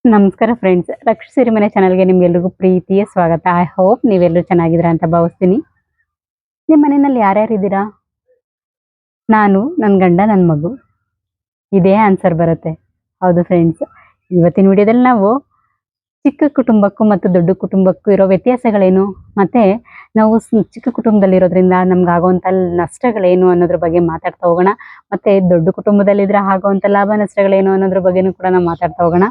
ನಮಸ್ಕಾರ ಫ್ರೆಂಡ್ಸ್, ರಕ್ಷಾ ಸಿರಿಮನೆ ಚಾನಲ್ಗೆ ನಿಮ್ಗೆಲ್ರಿಗೂ ಪ್ರೀತಿಯ ಸ್ವಾಗತ. ಐ ಹೋಪ್ ನೀವೆಲ್ಲರೂ ಚೆನ್ನಾಗಿದ್ದೀರಾ ಅಂತ ಭಾವಿಸ್ತೀನಿ. ನಿಮ್ಮ ಮನೆಯಲ್ಲಿ ಯಾರ್ಯಾರು ಇದ್ದೀರಾ? ನಾನು, ನನ್ನ ಗಂಡ, ನನ್ನ ಮಗು, ಇದೇ ಆನ್ಸರ್ ಬರುತ್ತೆ. ಹೌದು ಫ್ರೆಂಡ್ಸ್, ಇವತ್ತಿನ ವಿಡಿಯೋದಲ್ಲಿ ನಾವು ಚಿಕ್ಕ ಕುಟುಂಬಕ್ಕೂ ಮತ್ತು ದೊಡ್ಡ ಕುಟುಂಬಕ್ಕೂ ಇರೋ ವ್ಯತ್ಯಾಸಗಳೇನು, ಮತ್ತೆ ನಾವು ಚಿಕ್ಕ ಕುಟುಂಬದಲ್ಲಿರೋದ್ರಿಂದ ನಮ್ಗೆ ಆಗುವಂಥ ನಷ್ಟಗಳೇನು ಅನ್ನೋದ್ರ ಬಗ್ಗೆ ಮಾತಾಡ್ತಾ ಹೋಗೋಣ. ಮತ್ತೆ ದೊಡ್ಡ ಕುಟುಂಬದಲ್ಲಿದ್ರೆ ಆಗುವಂಥ ಲಾಭ ನಷ್ಟಗಳೇನು ಅನ್ನೋದ್ರ ಬಗ್ಗೆನೂ ಕೂಡ ನಾವು ಮಾತಾಡ್ತಾ ಹೋಗೋಣ.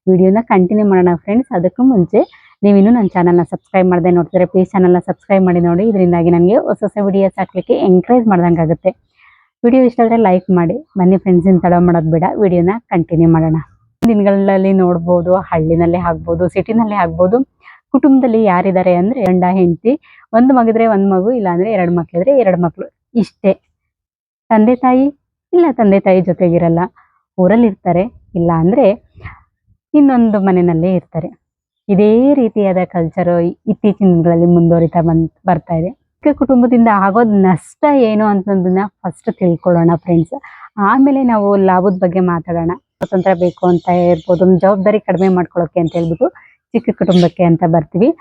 ವಿಡಿಯೋನ ಕಂಟಿನ್ಯೂ ಮಾಡೋಣ ಫ್ರೆಂಡ್ಸ್. ಅದಕ್ಕೂ ಮುಂಚೆ ನೀವಿನ್ನೂ ನನ್ನ ಚಾನಲ್ನ ಸಬ್ಸ್ಕ್ರೈಬ್ ಮಾಡದೆ ನೋಡ್ತಿದ್ರೆ ಪ್ಲೀಸ್ ಚಾನಲ್ನ ಸಬ್ಸ್ಕ್ರೈಬ್ ಮಾಡಿ ನೋಡಿ. ಇದರಿಂದಾಗಿ ನನಗೆ ಹೊಸ ಹೊಸ ವಿಡಿಯೋಸ್ ಹಾಕ್ಲಿಕ್ಕೆ ಎಂಕರೇಜ್ ಮಾಡ್ದಂಗೆ ಆಗುತ್ತೆ. ವಿಡಿಯೋ ಇಷ್ಟ ಆದರೆ ಲೈಕ್ ಮಾಡಿ. ಬನ್ನಿ ಫ್ರೆಂಡ್ಸ್, ಇನ್ನು ತಡ ಮಾಡೋದು ಬೇಡ, ವಿಡಿಯೋನ ಕಂಟಿನ್ಯೂ ಮಾಡೋಣ. ದಿನಗಳಲ್ಲಿ ನೋಡ್ಬೋದು, ಹಳ್ಳಿನಲ್ಲೇ ಆಗ್ಬೋದು, ಸಿಟಿನಲ್ಲೇ ಆಗ್ಬೋದು, ಕುಟುಂಬದಲ್ಲಿ ಯಾರಿದ್ದಾರೆ ಅಂದರೆ ಗಂಡ ಹೆಂಡತಿ, ಒಂದು ಮಗಿದ್ರೆ ಒಂದು ಮಗು, ಇಲ್ಲಾಂದರೆ ಎರಡು ಮಕ್ಕಳಿದ್ರೆ ಎರಡು ಮಕ್ಕಳು, ಇಷ್ಟೇ. ತಂದೆ ತಾಯಿ ಇಲ್ಲ, ತಂದೆ ತಾಯಿ ಜೊತೆಗಿರಲ್ಲ, ಊರಲ್ಲಿರ್ತಾರೆ, ಇಲ್ಲ ಅಂದರೆ ಇನ್ನೊಂದು ಮನೆಯಲ್ಲೇ ಇರ್ತಾರೆ. ಇದೇ ರೀತಿಯಾದ ಕಲ್ಚರು ಇತ್ತೀಚಿನ ದಿನಗಳಲ್ಲಿ ಮುಂದುವರಿತಾ ಬರ್ತಾ ಇದೆ. ಚಿಕ್ಕ ಕುಟುಂಬದಿಂದ ಆಗೋದು ನಷ್ಟ ಏನು ಅಂತಂದನ್ನ ಫಸ್ಟ್ ತಿಳ್ಕೊಳ್ಳೋಣ ಫ್ರೆಂಡ್ಸ್. ಆಮೇಲೆ ನಾವು ಲಾಭದ ಬಗ್ಗೆ ಮಾತಾಡೋಣ. ಸ್ವತಂತ್ರ ಬೇಕು ಅಂತ ಇರ್ಬೋದು, ಒಂದು ಜವಾಬ್ದಾರಿ ಕಡಿಮೆ ಮಾಡ್ಕೊಳ್ಳೋಕೆ ಅಂತ ಹೇಳ್ಬಿಟ್ಟು ಚಿಕ್ಕ ಕುಟುಂಬಕ್ಕೆ ಅಂತ ಬರ್ತೀವಿ.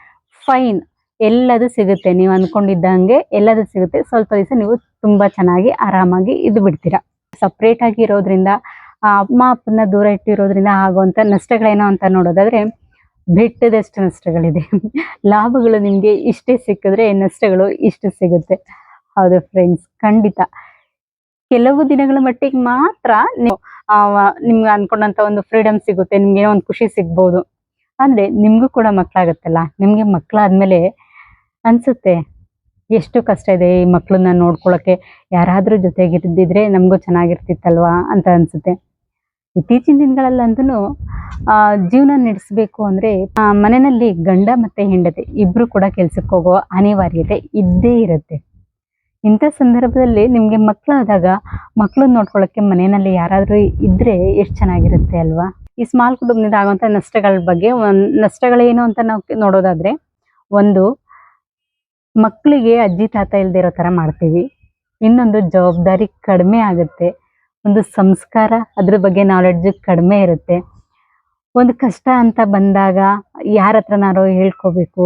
ಫೈನ್, ಎಲ್ಲದೂ ಸಿಗುತ್ತೆ, ನೀವು ಅಂದ್ಕೊಂಡಿದ್ದಂಗೆ ಎಲ್ಲದೂ ಸಿಗುತ್ತೆ. ಸ್ವಲ್ಪ ದಿವಸ ನೀವು ತುಂಬ ಚೆನ್ನಾಗಿ ಆರಾಮಾಗಿ ಇದು ಬಿಡ್ತೀರಾ. ಸಪ್ರೇಟಾಗಿ ಇರೋದ್ರಿಂದ, ಅಮ್ಮ ಅಪ್ಪನ ದೂರ ಇಟ್ಟಿರೋದ್ರಿಂದ ಆಗುವಂಥ ನಷ್ಟಗಳೇನೋ ಅಂತ ನೋಡೋದಾದ್ರೆ ಬೆಟ್ಟದಷ್ಟು ನಷ್ಟಗಳಿದೆ. ಲಾಭಗಳು ನಿಮಗೆ ಇಷ್ಟೇ ಸಿಕ್ಕಿದ್ರೆ ನಷ್ಟಗಳು ಇಷ್ಟು ಸಿಗುತ್ತೆ. ಹೌದು ಫ್ರೆಂಡ್ಸ್, ಖಂಡಿತ. ಕೆಲವು ದಿನಗಳ ಮಟ್ಟಿಗೆ ಮಾತ್ರ ನಿಮ್ಗೆ ಅನ್ಕೊಂಡಂತ ಒಂದು ಫ್ರೀಡಮ್ ಸಿಗುತ್ತೆ, ನಿಮ್ಗೆ ಏನೋ ಒಂದು ಖುಷಿ ಸಿಗ್ಬೋದು. ಅಂದ್ರೆ ನಿಮ್ಗೂ ಕೂಡ ಮಕ್ಕಳಾಗತ್ತಲ್ಲ, ನಿಮ್ಗೆ ಮಕ್ಕಳಾದ್ಮೇಲೆ ಅನ್ಸುತ್ತೆ ಎಷ್ಟು ಕಷ್ಟ ಇದೆ ಈ ಮಕ್ಕಳನ್ನ ನೋಡ್ಕೊಳಕ್ಕೆ, ಯಾರಾದ್ರೂ ಜೊತೆಗಿದ್ದಿದ್ರೆ ನಮಗೂ ಚೆನ್ನಾಗಿರ್ತಿತ್ತಲ್ವಾ ಅಂತ ಅನ್ಸುತ್ತೆ. ಇತ್ತೀಚಿನ ದಿನಗಳಲ್ಲಂತೂ ಜೀವನ ನಡೆಸಬೇಕು ಅಂದ್ರೆ ಮನೆಯಲ್ಲಿ ಗಂಡ ಮತ್ತೆ ಹೆಂಡತಿ ಇಬ್ರು ಕೂಡ ಕೆಲ್ಸಕ್ಕೆ ಹೋಗೋ ಅನಿವಾರ್ಯತೆ ಇದ್ದೇ ಇರುತ್ತೆ. ಇಂಥ ಸಂದರ್ಭದಲ್ಲಿ ನಿಮ್ಗೆ ಮಕ್ಕಳಾದಾಗ ಮಕ್ಕಳನ್ನ ನೋಡ್ಕೊಳಕ್ಕೆ ಮನೆಯಲ್ಲಿ ಯಾರಾದ್ರೂ ಇದ್ರೆ ಎಷ್ಟು ಚೆನ್ನಾಗಿರುತ್ತೆ ಅಲ್ವಾ. ಈ ಸ್ಮಾಲ್ ಕುಟುಂಬದಿಂದ ಆಗುವಂತ ನಷ್ಟಗಳ ಬಗ್ಗೆ ನಷ್ಟಗಳೇನು ಅಂತ ನಾವು ನೋಡೋದಾದ್ರೆ, ಒಂದು, ಮಕ್ಕಳಿಗೆ ಅಜ್ಜಿ ತಾತ ಇಲ್ದಿರೋ ತರ ಮಾಡ್ತೀವಿ. ಇನ್ನೊಂದು, ಜವಾಬ್ದಾರಿ ಕಡಿಮೆ ಆಗುತ್ತೆ. ಒಂದು ಸಂಸ್ಕಾರ, ಅದ್ರ ಬಗ್ಗೆ ನಾಲೆಡ್ಜ್ ಕಡಿಮೆ ಇರುತ್ತೆ. ಒಂದು ಕಷ್ಟ ಅಂತ ಬಂದಾಗ ಯಾರ ಹತ್ರನಾರೋ ಹೇಳ್ಕೋಬೇಕು,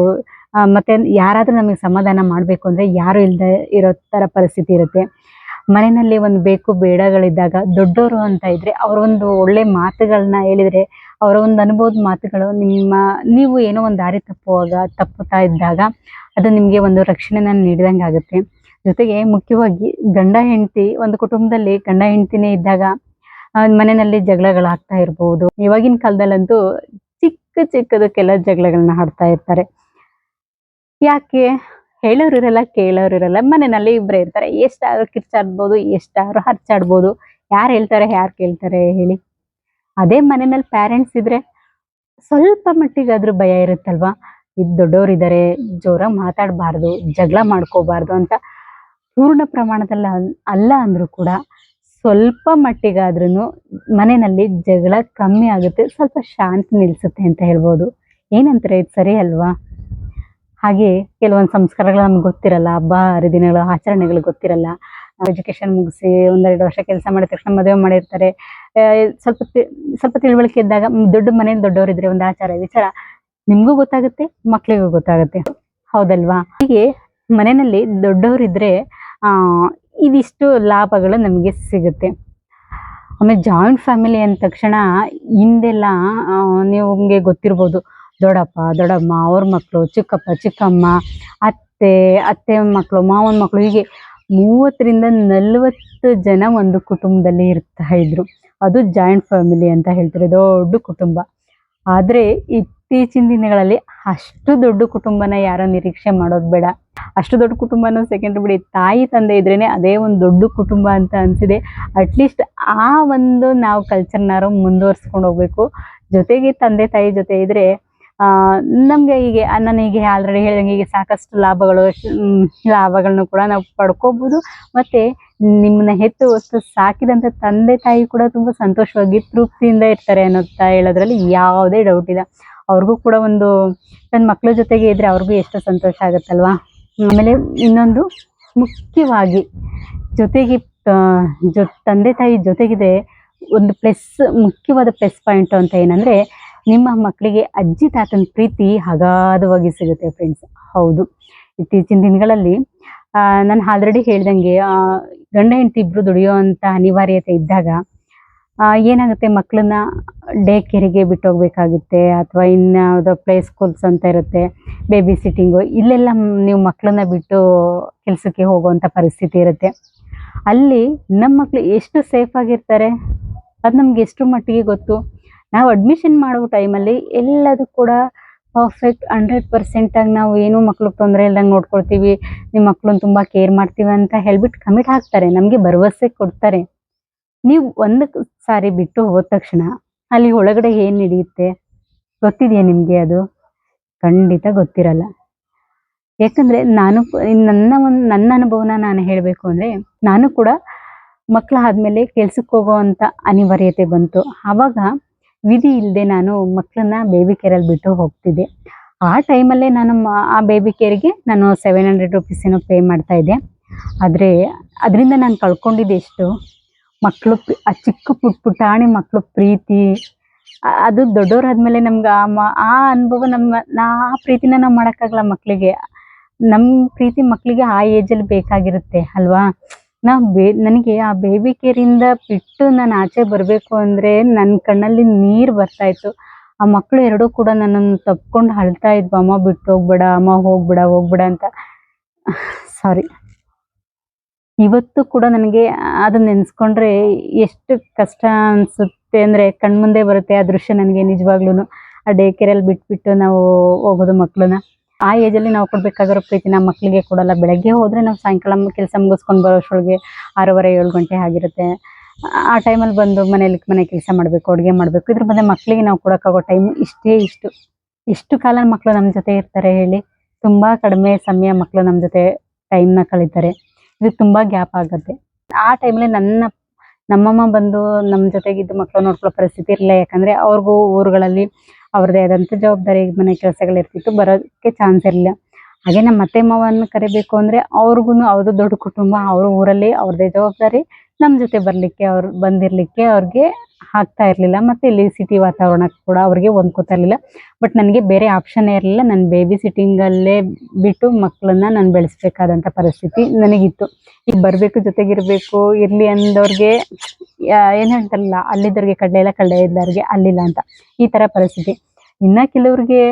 ಮತ್ತೆ ಯಾರಾದ್ರೂ ನಮಗೆ ಸಮಾಧಾನ ಮಾಡಬೇಕು ಅಂದ್ರೆ ಯಾರು ಇಲ್ಲದೆ ಇರೋ ತರ ಪರಿಸ್ಥಿತಿ ಇರುತ್ತೆ. ಮನೆಯಲ್ಲಿ ಒಂದು ಬೇಕು ಬೇಡಗಳಿದ್ದಾಗ ದೊಡ್ಡವರು ಅಂತ ಇದ್ರೆ ಅವ್ರ ಒಂದು ಒಳ್ಳೆ ಮಾತುಗಳನ್ನ ಹೇಳಿದ್ರೆ, ಅವರ ಒಂದು ಅನುಭವದ ಮಾತುಗಳು ನೀವು ಏನೋ ಒಂದು ದಾರಿ ತಪ್ಪುತ್ತಾ ಇದ್ದಾಗ ಅದು ನಿಮಗೆ ಒಂದು ರಕ್ಷಣೆನ ನೀಡಿದಂಗೆ ಆಗುತ್ತೆ. ಜೊತೆಗೆ ಮುಖ್ಯವಾಗಿ ಗಂಡ ಹೆಂಡತಿ, ಒಂದು ಕುಟುಂಬದಲ್ಲಿ ಗಂಡ ಹೆಂಡತಿನೇ ಇದ್ದಾಗ ಮನೆಯಲ್ಲಿ ಜಗಳಗಳಾಗ್ತಾ ಇರ್ಬೋದು. ಇವಾಗಿನ ಕಾಲದಲ್ಲಂತೂ ಚಿಕ್ಕದಕ್ಕೆಲ್ಲ ಜಗಳಗಳನ್ನ ಆಡ್ತಾ ಇರ್ತಾರೆ. ಯಾಕೆ? ಹೇಳೋರಿರಲ್ಲ, ಕೇಳೋರಿರಲ್ಲ. ಮನೆಯಲ್ಲಿ ಇಬ್ಬರೇ ಇರ್ತಾರೆ, ಎಷ್ಟಾದ್ರೂ ಕಿರ್ಚಾಡ್ಬೋದು, ಎಷ್ಟಾದ್ರೂ ಹರ್ಚಾಡ್ಬೋದು. ಯಾರು ಹೇಳ್ತಾರೆ, ಯಾರು ಕೇಳ್ತಾರೆ ಹೇಳಿ? ಅದೇ ಮನೆಯಲ್ಲಿ ಪ್ಯಾರೆಂಟ್ಸ್ ಇದ್ರೆ ಸ್ವಲ್ಪ ಮಟ್ಟಿಗಾದ್ರೂ ಭಯ ಇರುತ್ತಲ್ವಾ. ಇದು ದೊಡ್ಡವರಿದ್ದಾರೆ, ಜೋರಾಗಿ ಮಾತಾಡಬಾರ್ದು, ಜಗಳ ಮಾಡ್ಕೋಬಾರ್ದು ಅಂತ ಪೂರ್ಣ ಪ್ರಮಾಣದಲ್ಲಿ ಅಲ್ಲ ಅಂದ್ರೂ ಕೂಡ ಸ್ವಲ್ಪ ಮಟ್ಟಿಗಾದ್ರೂ ಮನೆಯಲ್ಲಿ ಜಗಳ ಕಮ್ಮಿ ಆಗುತ್ತೆ, ಸ್ವಲ್ಪ ಶಾಂತಿ ನಿಲ್ಲಿಸುತ್ತೆ ಅಂತ ಹೇಳ್ಬೋದು. ಏನಂತಾರೆ, ಇದು ಸರಿ ಅಲ್ವಾ? ಹಾಗೆ ಕೆಲವೊಂದು ಸಂಸ್ಕಾರಗಳು ನಮ್ಗೆ ಗೊತ್ತಿರಲ್ಲ, ಹಬ್ಬ ಹರಿದಿನಗಳು ಆಚರಣೆಗಳು ಗೊತ್ತಿರಲ್ಲ. ಎಜುಕೇಶನ್ ಮುಗಿಸಿ ಒಂದೆರಡು ವರ್ಷ ಕೆಲಸ ಮಾಡಿದ ತಕ್ಷಣ ಮದುವೆ ಮಾಡಿರ್ತಾರೆ. ಸ್ವಲ್ಪ ತಿಳುವಳಿಕೆ ಇದ್ದಾಗ ಮನೇಲಿ ದೊಡ್ಡವರಿದ್ರೆ ಒಂದು ಆಚಾರ ವಿಚಾರ ನಿಮ್ಗೂ ಗೊತ್ತಾಗುತ್ತೆ, ಮಕ್ಳಿಗೂ ಗೊತ್ತಾಗುತ್ತೆ. ಹೌದಲ್ವಾ? ಹೀಗೆ ಮನೆಯಲ್ಲಿ ದೊಡ್ಡವರಿದ್ರೆ ಇದಿಷ್ಟು ಲಾಭಗಳು ನಮಗೆ ಸಿಗುತ್ತೆ. ಆಮೇಲೆ ಜಾಯಿಂಟ್ ಫ್ಯಾಮಿಲಿ ಅಂದ ತಕ್ಷಣ ಹಿಂದೆಲ್ಲ ನಿಮ್ಗೆ ಗೊತ್ತಿರ್ಬೋದು, ದೊಡ್ಡಪ್ಪ ದೊಡ್ಡಮ್ಮ, ಅವ್ರ ಮಕ್ಕಳು, ಚಿಕ್ಕಪ್ಪ ಚಿಕ್ಕಮ್ಮ, ಅತ್ತೆ ಮಕ್ಕಳು, ಮಾವನ ಮಕ್ಕಳು, ಹೀಗೆ 30ರಿಂದ 40 ಜನ ಒಂದು ಕುಟುಂಬದಲ್ಲಿ ಇರ್ತಾ ಇದ್ರು. ಅದು ಜಾಯಿಂಟ್ ಫ್ಯಾಮಿಲಿ ಅಂತ ಹೇಳ್ತಾರೆ, ದೊಡ್ಡ ಕುಟುಂಬ. ಆದ್ರೆ ಇತ್ತೀಚಿನ ದಿನಗಳಲ್ಲಿ ಅಷ್ಟು ದೊಡ್ಡ ಕುಟುಂಬನ ಯಾರೋ ನಿರೀಕ್ಷೆ ಮಾಡೋದು ಬೇಡ. ಅಷ್ಟು ದೊಡ್ಡ ಕುಟುಂಬನ ಸೆಕೆಂಡ್ ಬಿಡಿ, ತಾಯಿ ತಂದೆ ಇದ್ರೇನೆ ಅದೇ ಒಂದು ದೊಡ್ಡ ಕುಟುಂಬ ಅಂತ ಅನ್ಸಿದೆ. ಅಟ್ಲೀಸ್ಟ್ ಆ ಒಂದು ನಾವು ಕಲ್ಚರ್ನಾರು ಮುಂದುವರ್ಸ್ಕೊಂಡು ಹೋಗ್ಬೇಕು. ಜೊತೆಗೆ ತಂದೆ ತಾಯಿ ಜೊತೆ ಇದ್ರೆ ನಮ್ಗೆ ಹೀಗೆ ನಾನು ಹೀಗೆ ಆಲ್ರೆಡಿ ಹೇಳಿದಂಗೆ ಹೀಗೆ ಸಾಕಷ್ಟು ಲಾಭಗಳನ್ನು ಕೂಡ ನಾವು ಪಡ್ಕೋಬಹುದು. ಮತ್ತೆ ನಿಮ್ಮನ್ನ ಹೆತ್ತು ಹೊತ್ತು ಸಾಕಿದಂತ ತಂದೆ ತಾಯಿ ಕೂಡ ತುಂಬಾ ಸಂತೋಷವಾಗಿ ತೃಪ್ತಿಯಿಂದ ಇರ್ತಾರೆ ಅನ್ನೋತಾ ಹೇಳೋದ್ರಲ್ಲಿ ಯಾವುದೇ ಡೌಟ್ ಇಲ್ಲ. ಅವ್ರಿಗೂ ಕೂಡ ಒಂದು ತನ್ನ ಮಕ್ಕಳ ಜೊತೆಗೆ ಇದ್ರೆ ಅವ್ರಿಗೂ ಎಷ್ಟು ಸಂತೋಷ ಆಗುತ್ತಲ್ವಾ. ಆಮೇಲೆ ಇನ್ನೊಂದು ಮುಖ್ಯವಾಗಿ ಜೊತೆಗೆ ತಂದೆ ತಾಯಿ ಜೊತೆಗಿದೆ ಒಂದು ಮುಖ್ಯವಾದ ಪ್ಲಸ್ ಪಾಯಿಂಟ್ ಅಂತ ಏನಂದ್ರೆ, ನಿಮ್ಮ ಮಕ್ಕಳಿಗೆ ಅಜ್ಜಿ ತಾತನ ಪ್ರೀತಿ ಅಗಾಧವಾಗಿ ಸಿಗುತ್ತೆ ಫ್ರೆಂಡ್ಸ್. ಹೌದು, ಇತ್ತೀಚಿನ ದಿನಗಳಲ್ಲಿ ನಾನು ಆಲ್ರೆಡಿ ಹೇಳ್ದಂಗೆ ಗಂಡ ಹೆಂಡತಿ ಇಬ್ರು ದುಡಿಯೋವಂಥ ಅನಿವಾರ್ಯತೆ ಇದ್ದಾಗ ಏನಾಗುತ್ತೆ, ಮಕ್ಕಳನ್ನ ಡೇ ಕೇರಿಗೆ ಬಿಟ್ಟು ಹೋಗ್ಬೇಕಾಗುತ್ತೆ, ಅಥವಾ ಇನ್ಯಾವುದೋ ಪ್ಲೇ ಸ್ಕೂಲ್ಸ್ ಅಂತ ಇರುತ್ತೆ, ಬೇಬಿ ಸಿಟ್ಟಿಂಗು, ಇಲ್ಲೆಲ್ಲ ನೀವು ಮಕ್ಕಳನ್ನ ಬಿಟ್ಟು ಕೆಲಸಕ್ಕೆ ಹೋಗುವಂಥ ಪರಿಸ್ಥಿತಿ ಇರುತ್ತೆ. ಅಲ್ಲಿ ನಮ್ಮ ಮಕ್ಕಳು ಎಷ್ಟು ಸೇಫ್ ಆಗಿರ್ತಾರೆ ಅದು ನಮ್ಗೆ ಎಷ್ಟು ಮಟ್ಟಿಗೆ ಗೊತ್ತು. ನಾವು ಅಡ್ಮಿಷನ್ ಮಾಡೋ ಟೈಮಲ್ಲಿ ಎಲ್ಲದೂ ಕೂಡ ಪರ್ಫೆಕ್ಟ್ 100% ಆಗಿ ನಾವು ಏನೂ ಮಕ್ಳಿಗೆ ತೊಂದರೆ ಇಲ್ದಂಗೆ ನೋಡ್ಕೊಳ್ತೀವಿ, ನಿಮ್ಮ ಮಕ್ಕಳನ್ನ ತುಂಬ ಕೇರ್ ಮಾಡ್ತೀವಿ ಅಂತ ಹೇಳ್ಬಿಟ್ಟು ಕಮಿಟ್ ಹಾಕ್ತಾರೆ, ನಮಗೆ ಭರವಸೆ ಕೊಡ್ತಾರೆ. ನೀವು ಒಂದು ಸಾರಿ ಬಿಟ್ಟು ಹೋದ ತಕ್ಷಣ ಅಲ್ಲಿ ಒಳಗಡೆ ಏನು ನಡೆಯುತ್ತೆ ಗೊತ್ತಿದೆಯಾ ನಿಮಗೆ? ಅದು ಖಂಡಿತ ಗೊತ್ತಿರಲ್ಲ. ಯಾಕಂದರೆ ನನ್ನ ಅನುಭವನ ನಾನು ಹೇಳಬೇಕು ಅಂದರೆ, ನಾನು ಕೂಡ ಮಕ್ಕಳಾದ್ಮೇಲೆ ಕೆಲ್ಸಕ್ಕೆ ಹೋಗೋವಂಥ ಅನಿವಾರ್ಯತೆ ಬಂತು. ಆವಾಗ ವಿಧಿ ಇಲ್ಲದೆ ನಾನು ಮಕ್ಕಳನ್ನ ಬೇಬಿ ಕೇರಲ್ಲಿ ಬಿಟ್ಟು ಹೋಗ್ತಿದ್ದೆ. ಆ ಟೈಮಲ್ಲೇ ನಾನು ಆ ಬೇಬಿ ಕೇರಿಗೆ ನಾನು 700 ರುಪೀಸ್ ಏನೋ ಪೇ ಮಾಡ್ತಾ ಇದ್ದೆ. ಆದರೆ ಅದರಿಂದ ನಾನು ಕಳ್ಕೊಂಡಿದ್ದು ಎಷ್ಟು, ಮಕ್ಕಳು ಆ ಚಿಕ್ಕ ಪುಟಾಣಿ ಮಕ್ಕಳು ಪ್ರೀತಿ, ಅದು ದೊಡ್ಡವರಾದ್ಮೇಲೆ ನಮ್ಗೆ ಆ ಅನುಭವ ಆ ಪ್ರೀತಿನ ನಾವು ಮಾಡೋಕ್ಕಾಗಲ್ಲ ಮಕ್ಕಳಿಗೆ. ನಮ್ಮ ಪ್ರೀತಿ ಮಕ್ಕಳಿಗೆ ಆ ಏಜಲ್ಲಿ ಬೇಕಾಗಿರುತ್ತೆ ಅಲ್ವಾ. ನನಗೆ ಆ ಬೇಬಿ ಕೇರಿಂದ ಬಿಟ್ಟು ನಾನು ಆಚೆ ಬರಬೇಕು ಅಂದರೆ ನನ್ನ ಕಣ್ಣಲ್ಲಿ ನೀರು ಬರ್ತಾಯಿತ್ತು. ಆ ಮಕ್ಕಳು ಎರಡೂ ಕೂಡ ನನ್ನನ್ನು ತಪ್ಕೊಂಡು ಅಳ್ತಾ ಇದ್ವು, ಅಮ್ಮ ಬಿಟ್ಟು ಹೋಗ್ಬೇಡ, ಅಮ್ಮ ಹೋಗ್ಬೇಡ ಅಂತ. ಸಾರಿ, ಇವತ್ತು ಕೂಡ ನನಗೆ ಅದನ್ನ ನೆನೆಸ್ಕೊಂಡ್ರೆ ಎಷ್ಟು ಕಷ್ಟ ಅನಿಸುತ್ತೆ ಅಂದರೆ ಕಣ್ಮುಂದೆ ಬರುತ್ತೆ ಆ ದೃಶ್ಯ ನನಗೆ. ನಿಜವಾಗ್ಲೂ ಆ ಡೇ ಕೇರಲ್ಲಿ ಬಿಟ್ಬಿಟ್ಟು ನಾವು ಹೋಗೋದು ಮಕ್ಕಳನ್ನ. ಆ ಏಜಲ್ಲಿ ನಾವು ಕೊಡಬೇಕಾಗಿರೋ ಪ್ರೀತಿ ನಮ್ಮ ಮಕ್ಕಳಿಗೆ ಕೊಡಲ್ಲ. ಬೆಳಗ್ಗೆ ಹೋದರೆ ನಾವು ಸಾಯಂಕಾಲ ಕೆಲಸ ಮುಗಿಸ್ಕೊಂಡು ಬರೋಷ್ಟರೊಳಗೆ 6:30-7 ಗಂಟೆ ಆಗಿರುತ್ತೆ. ಆ ಟೈಮಲ್ಲಿ ಬಂದು ಮನೆ ಕೆಲಸ ಮಾಡಬೇಕು, ಅಡುಗೆ ಮಾಡಬೇಕು. ಇದ್ರ ಮಧ್ಯೆ ಮಕ್ಕಳಿಗೆ ನಾವು ಕೊಡೋಕ್ಕಾಗೋ ಟೈಮ್ ಇಷ್ಟು ಕಾಲ ಮಕ್ಕಳು ನಮ್ಮ ಜೊತೆ ಇರ್ತಾರೆ ಹೇಳಿ? ತುಂಬ ಕಡಿಮೆ ಸಮಯ ಮಕ್ಕಳು ನಮ್ಮ ಜೊತೆ ಟೈಮ್ನ ಕಳೀತಾರೆ. ಇದು ತುಂಬ ಗ್ಯಾಪ್ ಆಗುತ್ತೆ. ಆ ಟೈಮಲ್ಲಿ ನಮ್ಮಮ್ಮ ಬಂದು ನಮ್ಮ ಜೊತೆಗಿದ್ದು ಮಕ್ಕಳು ನೋಡ್ಕೊಳ್ಳೋ ಪರಿಸ್ಥಿತಿ ಇರಲಿಲ್ಲ. ಯಾಕಂದರೆ ಅವ್ರಿಗೂ ಊರುಗಳಲ್ಲಿ ಅವ್ರದ್ದೇ ಆದಂಥ ಜವಾಬ್ದಾರಿ, ಮನೆ ಕೆಲಸಗಳಿರ್ತಿತ್ತು, ಬರೋಕ್ಕೆ ಚಾನ್ಸ್ ಇರಲಿಲ್ಲ. ಹಾಗೆ ನಮ್ಮ ಅತ್ತೆ ಮಾವನ್ನ ಕರಿಬೇಕು ಅಂದರೆ ಅವ್ರದ್ದು ದೊಡ್ಡ ಕುಟುಂಬ, ಅವರು ಊರಲ್ಲಿ ಅವ್ರದ್ದೇ ಜವಾಬ್ದಾರಿ, ನಮ್ಮ ಜೊತೆ ಬಂದಿರಲಿಕ್ಕೆ ಅವ್ರಿಗೆ ಆಗ್ತಾ ಇರಲಿಲ್ಲ. ಮತ್ತು ಇಲ್ಲಿ ಸಿಟಿ ವಾತಾವರಣಕ್ಕೆ ಕೂಡ ಅವ್ರಿಗೆ ಹೊಂದ್ಕೋತಾ ಇರಲಿಲ್ಲ. ಬಟ್ ನನಗೆ ಬೇರೆ ಆಪ್ಷನ್ನೇ ಇರಲಿಲ್ಲ. ನಾನು ಬೇಬಿ ಸಿಟ್ಟಿಂಗಲ್ಲೇ ಬಿಟ್ಟು ಮಕ್ಕಳನ್ನ ನಾನು ಬೆಳೆಸಬೇಕಾದಂಥ ಪರಿಸ್ಥಿತಿ ನನಗಿತ್ತು. ಈಗ ಬರಬೇಕು, ಜೊತೆಗಿರಬೇಕು, ಇರಲಿ ಅಂದವ್ರಿಗೆ ಏನು ಹೇಳ್ತಾರಲ್ಲ, ಅಲ್ಲಿದ್ದವ್ರಿಗೆ ಕಡಲೆ ಇಲ್ಲ, ಕಡಲೆ ಇದ್ದವ್ರಿಗೆ ಅಲ್ಲಿಲ್ಲ ಅಂತ, ಈ ಥರ ಪರಿಸ್ಥಿತಿ. ಇನ್ನು ಕೆಲವ್ರಿಗೆ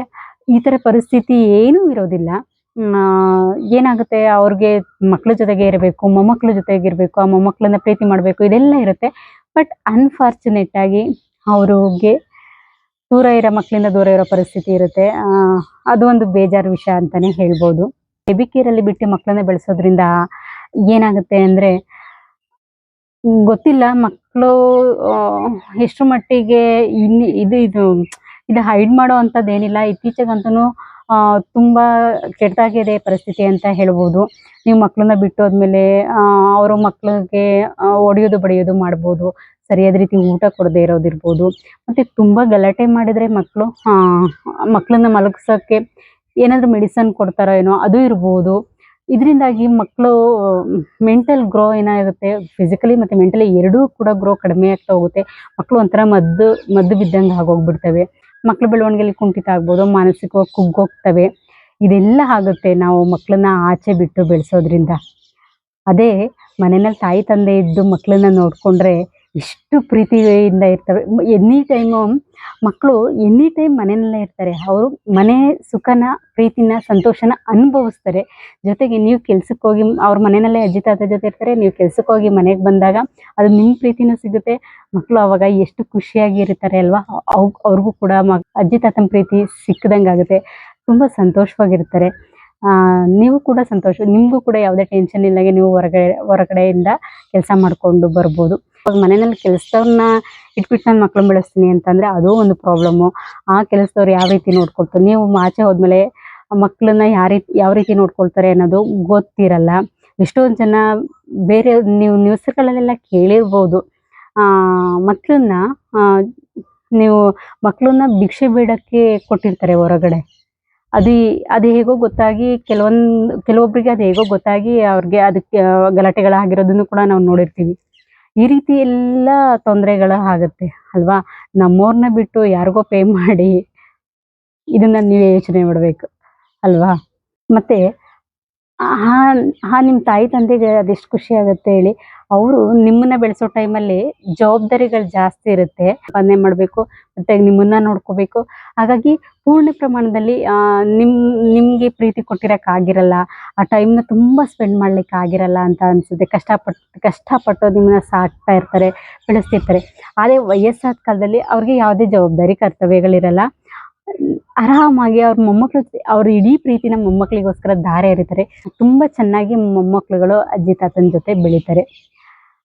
ಈ ಥರ ಪರಿಸ್ಥಿತಿ ಏನೂ ಇರೋದಿಲ್ಲ. ಏನಾಗುತ್ತೆ, ಅವ್ರಿಗೆ ಮಕ್ಕಳ ಜೊತೆಗೆ ಇರಬೇಕು, ಮೊಮ್ಮಕ್ಕಳ ಜೊತೆಗಿರಬೇಕು, ಆ ಮೊಮ್ಮಕ್ಕಳನ್ನ ಪ್ರೀತಿ ಮಾಡಬೇಕು, ಇದೆಲ್ಲ ಇರುತ್ತೆ. ಬಟ್ ಅನ್ಫಾರ್ಚುನೇಟ್ ಆಗಿ ಅವ್ರಿಗೆ ದೂರ ಇರೋ ಮಕ್ಕಳಿಂದ ದೂರ ಇರೋ ಪರಿಸ್ಥಿತಿ ಇರುತ್ತೆ. ಅದು ಒಂದು ಬೇಜಾರು ವಿಷಯ ಅಂತಲೇ ಹೇಳ್ಬೋದು. ಬೇಬಿ ಕೇರಲ್ಲಿ ಬಿಟ್ಟು ಮಕ್ಕಳನ್ನ ಬೆಳೆಸೋದ್ರಿಂದ ಏನಾಗುತ್ತೆ ಅಂದರೆ, ಗೊತ್ತಿಲ್ಲ ಮಕ್ಕಳು ಎಷ್ಟು ಮಟ್ಟಿಗೆ ಇದು ಹೈಡ್ ಮಾಡೋ ಅಂಥದ್ದೇನಿಲ್ಲ. ಇತ್ತೀಚೆಗಂತೂ ತುಂಬ ಕೆಟ್ಟದಾಗಿದೆ ಪರಿಸ್ಥಿತಿ ಅಂತ ಹೇಳ್ಬೋದು. ನೀವು ಮಕ್ಕಳನ್ನ ಬಿಟ್ಟು ಹೋದ್ಮೇಲೆ ಅವರು ಮಕ್ಕಳಿಗೆ ಹೊಡೆಯೋದು ಬಡಿಯೋದು ಮಾಡ್ಬೋದು, ಸರಿಯಾದ ರೀತಿ ಊಟ ಕೊಡದೇ ಇರೋದಿರ್ಬೋದು, ಮತ್ತು ತುಂಬ ಗಲಾಟೆ ಮಾಡಿದರೆ ಮಕ್ಕಳನ್ನ ಮಲಗಿಸೋಕ್ಕೆ ಏನಾದರೂ ಮೆಡಿಸನ್ ಕೊಡ್ತಾರೋ ಏನೋ ಅದು ಇರ್ಬೋದು. ಇದರಿಂದಾಗಿ ಮಕ್ಕಳು ಮೆಂಟಲ್ ಗ್ರೋ ಏನಾಗುತ್ತೆ, ಫಿಸಿಕಲಿ ಮತ್ತು ಮೆಂಟಲಿ ಎರಡೂ ಕೂಡ ಗ್ರೋ ಕಡಿಮೆ ಆಗ್ತಾ ಹೋಗುತ್ತೆ. ಮಕ್ಕಳು ಒಂಥರ ಮದ್ದು ಬಿದ್ದಂಗೆ ಆಗೋಗ್ಬಿಡ್ತವೆ. ಮಕ್ಕಳ ಬೆಳವಣಿಗೆಯಲ್ಲಿ ಕುಂಠಿತ ಆಗ್ಬೋದು, ಮಾನಸಿಕವಾಗಿ ಕುಗ್ಗೋಗ್ತವೆ. ಇದೆಲ್ಲ ಆಗುತ್ತೆ ನಾವು ಮಕ್ಕಳನ್ನ ಆಚೆ ಬಿಟ್ಟು ಬೆಳೆಸೋದ್ರಿಂದ. ಅದೇ ಮನೆಯಲ್ಲಿ ತಾಯಿ ತಂದೆ ಇದ್ದು ಮಕ್ಕಳನ್ನ ನೋಡಿಕೊಂಡ್ರೆ ಎಷ್ಟು ಪ್ರೀತಿಯಿಂದ ಇರ್ತವೆ. ಮಕ್ಕಳು ಎನಿ ಟೈಮ್ ಮನೆಯಲ್ಲೇ ಇರ್ತಾರೆ. ಅವರು ಮನೆ ಸುಖನ, ಪ್ರೀತಿನ, ಸಂತೋಷನ ಅನುಭವಿಸ್ತಾರೆ. ಜೊತೆಗೆ ನೀವು ಕೆಲ್ಸಕ್ಕೆ ಹೋಗಿ ಅವ್ರ ಮನೆಯಲ್ಲೇ ಅಜ್ಜಿ ತಾತ ಜೊತೆ ಇರ್ತಾರೆ, ನೀವು ಕೆಲ್ಸಕ್ಕೆ ಹೋಗಿ ಮನೆಗೆ ಬಂದಾಗ ಅದು ನಿಮ್ಮ ಪ್ರೀತಿನೂ ಸಿಗುತ್ತೆ. ಮಕ್ಕಳು ಅವಾಗ ಎಷ್ಟು ಖುಷಿಯಾಗಿ ಇರ್ತಾರೆ ಅಲ್ವಾ. ಅವ್ರಿಗೂ ಕೂಡ ಅಜ್ಜಿ ತಾತನ ಪ್ರೀತಿ ಸಿಕ್ಕದಂಗೆ ಆಗುತ್ತೆ, ತುಂಬ ಸಂತೋಷವಾಗಿರ್ತಾರೆ. ನೀವು ಕೂಡ ನಿಮಗೂ ಕೂಡ ಯಾವುದೇ ಟೆನ್ಷನ್ ಇಲ್ಲಾಗೆ ನೀವು ಹೊರಗಡೆಯಿಂದ ಕೆಲಸ ಮಾಡಿಕೊಂಡು ಬರ್ಬೋದು. ಇವಾಗ ಮನೆಯಲ್ಲಿ ಕೆಲಸದವ್ರನ್ನ ಇಟ್ಬಿಟ್ಟು ನಾನು ಮಕ್ಕಳನ್ನ ಬೆಳೆಸ್ತೀನಿ ಅಂತಂದರೆ ಅದೂ ಒಂದು ಪ್ರಾಬ್ಲಮ್ಮು. ಆ ಕೆಲಸದವ್ರು ಯಾವ ರೀತಿ ನೋಡ್ಕೊಳ್ತಾರೆ, ನೀವು ಆಚೆ ಹೋದ್ಮೇಲೆ ಮಕ್ಕಳನ್ನ ಯಾವ ರೀತಿ ನೋಡ್ಕೊಳ್ತಾರೆ ಅನ್ನೋದು ಗೊತ್ತಿರಲ್ಲ. ಎಷ್ಟೊಂದು ಜನ ಬೇರೆ ನೀವು ನ್ಯೂಸ್ಗಳಲ್ಲೆಲ್ಲ ಕೇಳಿರ್ಬೋದು, ಮಕ್ಕಳನ್ನ ಭಿಕ್ಷೆ ಬೇಡಕ್ಕೆ ಕೊಟ್ಟಿರ್ತಾರೆ ಹೊರಗಡೆ. ಅದು ಹೇಗೋ ಗೊತ್ತಾಗಿ ಕೆಲವೊಬ್ಬರಿಗೆ ಅದು ಹೇಗೋ ಗೊತ್ತಾಗಿ ಅವ್ರಿಗೆ ಅದಕ್ಕೆ ಗಲಾಟೆಗಳಾಗಿರೋದನ್ನು ಕೂಡ ನಾವು ನೋಡಿರ್ತೀವಿ. ಈ ರೀತಿ ಎಲ್ಲ ತೊಂದರೆಗಳು ಆಗುತ್ತೆ ಅಲ್ವಾ. ನಮ್ಮವ್ರನ್ನ ಬಿಟ್ಟು ಯಾರಿಗೋ ಪೇ ಮಾಡಿ ಇದನ್ನ ನೀವೇ ಯೋಚನೆ ಮಾಡಬೇಕು ಅಲ್ವಾ. ಮತ್ತೆ ಹಾ ಹಾ ನಿಮ್ಮ ತಾಯಿ ತಂದೆಗೆ ಅದೆಷ್ಟು ಖುಷಿ ಆಗುತ್ತೆ ಹೇಳಿ. ಅವರು ನಿಮ್ಮನ್ನ ಬೆಳೆಸೋ ಟೈಮಲ್ಲಿ ಜವಾಬ್ದಾರಿಗಳು ಜಾಸ್ತಿ ಇರುತ್ತೆ. ಸಂಪಾದನೆ ಮಾಡಬೇಕು, ಮತ್ತೆ ನಿಮ್ಮನ್ನ ನೋಡ್ಕೋಬೇಕು. ಹಾಗಾಗಿ ಪೂರ್ಣ ಪ್ರಮಾಣದಲ್ಲಿ ನಿಮ್ಗೆ ಪ್ರೀತಿ ಕೊಟ್ಟಿರಕ್ಕಾಗಿರಲ್ಲ. ಆ ಟೈಮ್ನ ತುಂಬ ಸ್ಪೆಂಡ್ ಮಾಡ್ಲಿಕ್ಕೆ ಆಗಿರಲ್ಲ ಅಂತ ಅನ್ಸುತ್ತೆ. ಕಷ್ಟಪಟ್ಟು ನಿಮ್ಮನ್ನ ಸಾಕ್ತಾ ಇರ್ತಾರೆ, ಬೆಳೆಸ್ತಿರ್ತಾರೆ. ಅದೇ ವಯಸ್ಸಾದ ಕಾಲದಲ್ಲಿ ಅವ್ರಿಗೆ ಯಾವುದೇ ಜವಾಬ್ದಾರಿ ಕರ್ತವ್ಯಗಳಿರಲ್ಲ. ಆರಾಮಾಗಿ ಅವ್ರ ಮೊಮ್ಮಕ್ಳು ಅವ್ರ ಇಡೀ ಪ್ರೀತಿನ ಮೊಮ್ಮಕ್ಳಿಗೋಸ್ಕರ ಧಾರೆ ಎರಿತಾರೆ. ತುಂಬಾ ಚೆನ್ನಾಗಿ ಮೊಮ್ಮಕ್ಳುಗಳು ಅಜ್ಜಿ ತಾತನ ಜೊತೆ ಬೆಳಿತಾರೆ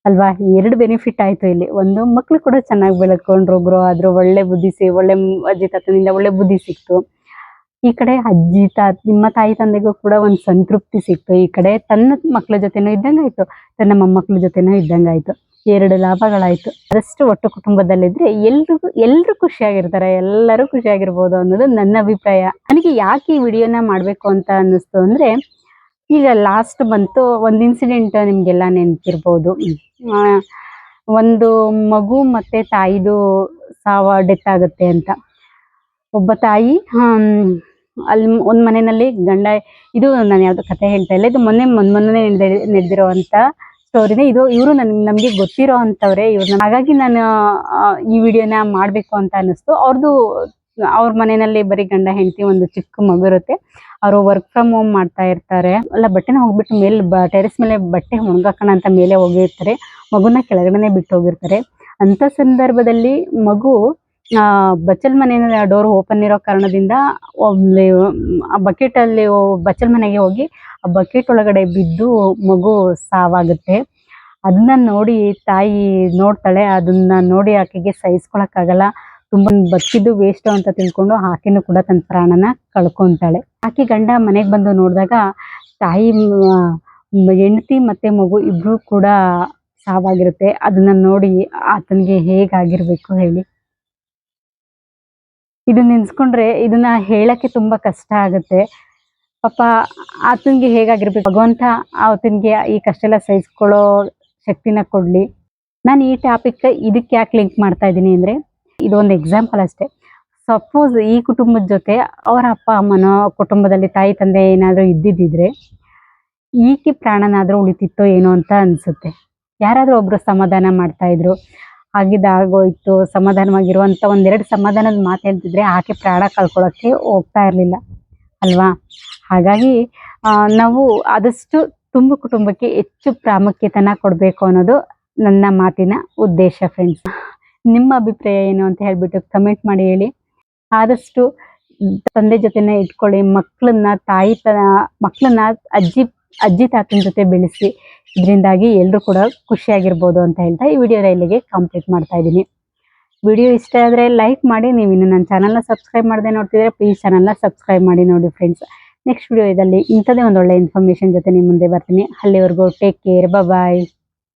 ಅಲ್ವಾ. 2 ಬೆನಿಫಿಟ್ ಆಯ್ತು ಇಲ್ಲಿ. ಒಂದು, ಮಕ್ಳು ಕೂಡ ಚೆನ್ನಾಗಿ ಬೆಳ್ಕೊಂಡ್ರು, ಗ್ರೋ ಆದ್ರು, ಒಳ್ಳೆ ಬುದ್ಧಿ ಒಳ್ಳೆ ಅಜ್ಜಿ ತಾತನಿಂದ ಒಳ್ಳೆ ಬುದ್ಧಿ ಸಿಕ್ತು. ಈ ಕಡೆ ನಿಮ್ಮ ತಾಯಿ ತಂದೆಗೂ ಕೂಡ ಒಂದು ಸಂತೃಪ್ತಿ ಸಿಕ್ತು. ಈ ಕಡೆ ತನ್ನ ಮಕ್ಳ ಜೊತೆನೂ ಇದ್ದಂಗಾಯ್ತು, ತನ್ನ ಮೊಮ್ಮಕ್ಳ ಜೊತೆನೂ ಇದ್ದಂಗಾಯ್ತು. 2 ಲಾಭಗಳಾಯ್ತು. ಅದಷ್ಟು ಒಟ್ಟು ಕುಟುಂಬದಲ್ಲಿದ್ರೆ ಎಲ್ರು ಖುಷಿಯಾಗಿರ್ತಾರೆ, ಎಲ್ಲರೂ ಖುಷಿಯಾಗಿರ್ಬೋದು ಅನ್ನೋದು ನನ್ನ ಅಭಿಪ್ರಾಯ. ನನಗೆ ಯಾಕೆ ಈ ವಿಡಿಯೋನ ಮಾಡ್ಬೇಕು ಅಂತ ಅನ್ನಿಸ್ತು ಅಂದ್ರೆ, ಈಗ ಲಾಸ್ಟ್ ಬಂತು ಒಂದು ಇನ್ಸಿಡೆಂಟ್ ನಿಮ್ಗೆಲ್ಲ ನೆನಪಿರ್ಬೋದು. ಒಂದು ಮಗು ಮತ್ತೆ ತಾಯಿದು ಡೆತ್ ಆಗುತ್ತೆ ಅಂತ. ಒಬ್ಬ ತಾಯಿ ಅಲ್ಲಿ ಒಂದ್ ಮನೆಯಲ್ಲಿ ಗಂಡ, ಇದು ನಾನು ಯಾವ್ದು ಕತೆ ಹೇಳ್ತಾ ಇಲ್ಲ, ಇದು ಮೊನ್ನೆ ನಡೆದಿರೋವಂಥ ಸ್ಟೋರಿನೇ ಇದು. ಇವರು ನಮ್ಗೆ ಗೊತ್ತಿರೋ ಅಂತವ್ರೆ ಇವ್ರನ್ನ. ಹಾಗಾಗಿ ನಾನು ಈ ವಿಡಿಯೋನ ಮಾಡ್ಬೇಕು ಅಂತ ಅನ್ನಿಸ್ತು. ಅವ್ರ ಮನೆಯಲ್ಲಿ ಬರೀ ಗಂಡ ಹೆಂಡತಿ, ಒಂದು ಚಿಕ್ಕ ಮಗು ಇರುತ್ತೆ. ಅವರು ವರ್ಕ್ ಫ್ರಮ್ ಹೋಮ್ ಮಾಡ್ತಾ ಇರ್ತಾರೆ. ಅಲ್ಲ, ಬಟ್ಟೆನ ಹೋಗ್ಬಿಟ್ಟು ಟೆರೆಸ್ ಮೇಲೆ ಬಟ್ಟೆ ಒಣಗಾಕೋಣ ಅಂತ ಮೇಲೆ ಹೋಗಿರ್ತಾರೆ. ಮಗುನ ಕೆಳಗಡೆನೆ ಬಿಟ್ಟು ಹೋಗಿರ್ತಾರೆ. ಅಂತ ಸಂದರ್ಭದಲ್ಲಿ ಮಗು ಬಚ್ಚಲ್ ಮನೆಯ ಡೋರ್ ಓಪನ್ ಇರೋ ಕಾರಣದಿಂದ ಆ ಬಕೆಟ್ ಅಲ್ಲಿ ಬಚ್ಚಲ್ ಮನೆಗೆ ಹೋಗಿ ಆ ಬಕೆಟ್ ಒಳಗಡೆ ಬಿದ್ದು ಮಗು ಸಾವಾಗುತ್ತೆ. ಅದನ್ನ ನೋಡಿ ತಾಯಿ ನೋಡ್ತಾಳೆ. ಅದನ್ನ ನೋಡಿ ಆಕೆಗೆ ಸಹಿಸ್ಕೊಳಕ್ಕಾಗಲ್ಲ. ತುಂಬಾ ಬದುಕಿದ್ದು ವೇಸ್ಟ್ ಅಂತ ತಿಳ್ಕೊಂಡು ಆಕೆನೂ ಕೂಡ ತನ್ನ ಪ್ರಾಣನ ಕಳ್ಕೊಂತಾಳೆ. ಆಕೆ ಗಂಡ ಮನೆಗೆ ಬಂದು ನೋಡಿದಾಗ ತಾಯಿ, ಹೆಂಡತಿ ಮತ್ತೆ ಮಗು ಇಬ್ರು ಕೂಡ ಸಾವಾಗಿರುತ್ತೆ. ಅದನ್ನ ನೋಡಿ ಆತನಿಗೆ ಹೇಗಾಗಿರ್ಬೇಕು ಹೇಳಿ. ಇದನ್ನ ನೆನ್ಸ್ಕೊಂಡ್ರೆ ಇದನ್ನ ಹೇಳಕ್ಕೆ ತುಂಬಾ ಕಷ್ಟ ಆಗುತ್ತೆ. ಪಾಪ ಆತನಿಗೆ ಹೇಗಾಗಿರ್ಬೇಕು. ಭಗವಂತ ಆತನಿಗೆ ಈ ಕಷ್ಟ ಎಲ್ಲ ಸಹಿಸ್ಕೊಳ್ಳೋ ಶಕ್ತಿನ ಕೊಡ್ಲಿ. ನಾನು ಈ ಟಾಪಿಕ್ ಇದಕ್ಕೆ ಯಾಕೆ ಲಿಂಕ್ ಮಾಡ್ತಾ ಇದ್ದೀನಿ ಅಂದ್ರೆ, ಇದೊಂದು ಎಕ್ಸಾಂಪಲ್ ಅಷ್ಟೇ. ಸಪೋಸ್ ಈ ಕುಟುಂಬದ ಜೊತೆ ಅವರ ಅಪ್ಪ ಅಮ್ಮನೋ, ಕುಟುಂಬದಲ್ಲಿ ತಾಯಿ ತಂದೆ ಏನಾದರೂ ಇದ್ದಿದ್ದಿದ್ರೆ ಈಕೆ ಪ್ರಾಣನಾದ್ರೂ ಉಳಿತಿತ್ತೋ ಏನೋ ಅಂತ ಅನ್ಸುತ್ತೆ. ಯಾರಾದ್ರೂ ಒಬ್ರು ಸಮಾಧಾನ ಮಾಡ್ತಾ ಇದ್ರು, ಆಗೋಯ್ತು, ಸಮಾಧಾನವಾಗಿರುವಂತ 1-2 ಸಮಾಧಾನದ ಮಾತು ಹೇಳ್ತಿದ್ರೆ ಆಕೆ ಪ್ರಾಣ ಕಳ್ಕೊಳ್ಳೋಕ್ಕೆ ಹೋಗ್ತಾ ಇರ್ಲಿಲ್ಲ ಅಲ್ವಾ. ಹಾಗಾಗಿ ನಾವು ಆದಷ್ಟು ಕುಟುಂಬಕ್ಕೆ ಹೆಚ್ಚು ಪ್ರಾಮುಖ್ಯತೆನ ಕೊಡಬೇಕು ಅನ್ನೋದು ನನ್ನ ಮಾತಿನ ಉದ್ದೇಶ. ಫ್ರೆಂಡ್ಸ್, ನಿಮ್ಮ ಅಭಿಪ್ರಾಯ ಏನು ಅಂತ ಹೇಳ್ಬಿಟ್ಟು ಕಮೆಂಟ್ ಮಾಡಿ ಹೇಳಿ. ಆದಷ್ಟು ತಂದೆ ಜೊತೆನೆ ಇಟ್ಕೊಳ್ಳಿ. ಮಕ್ಕಳನ್ನ ಅಜ್ಜಿ ತಾತನ ಜೊತೆ ಬೆಳೆಸಿ. ಇದರಿಂದಾಗಿ ಎಲ್ಲರೂ ಕೂಡ ಖುಷಿಯಾಗಿರ್ಬೋದು ಅಂತ ಹೇಳ್ತಾ ಈ ವಿಡಿಯೋನ ಇಲ್ಲಿಗೆ ಕಂಪ್ಲೀಟ್ ಮಾಡ್ತಾ ಇದ್ದೀನಿ. ವಿಡಿಯೋ ಇಷ್ಟ ಆದರೆ ಲೈಕ್ ಮಾಡಿ. ನೀವು ಇನ್ನು ನನ್ನ ಚಾನಲ್ನ ಸಬ್ಸ್ಕ್ರೈಬ್ ಮಾಡದೆ ನೋಡ್ತಿದ್ರೆ ಪ್ಲೀಸ್ ಚಾನಲ್ನ ಸಬ್ಸ್ಕ್ರೈಬ್ ಮಾಡಿ ನೋಡಿ ಫ್ರೆಂಡ್ಸ್. ನೆಕ್ಸ್ಟ್ ವಿಡಿಯೋದಲ್ಲಿ ಇಂಥದೇ ಒಂದು ಒಳ್ಳೆ ಇನ್ಫಾರ್ಮೇಷನ್ ಜೊತೆ ನಿಮ್ಮ ಮುಂದೆ ಬರ್ತೀನಿ. ಅಲ್ಲಿವರೆಗೂ ಟೇಕ್ ಕೇರ್, ಬಾಯ್.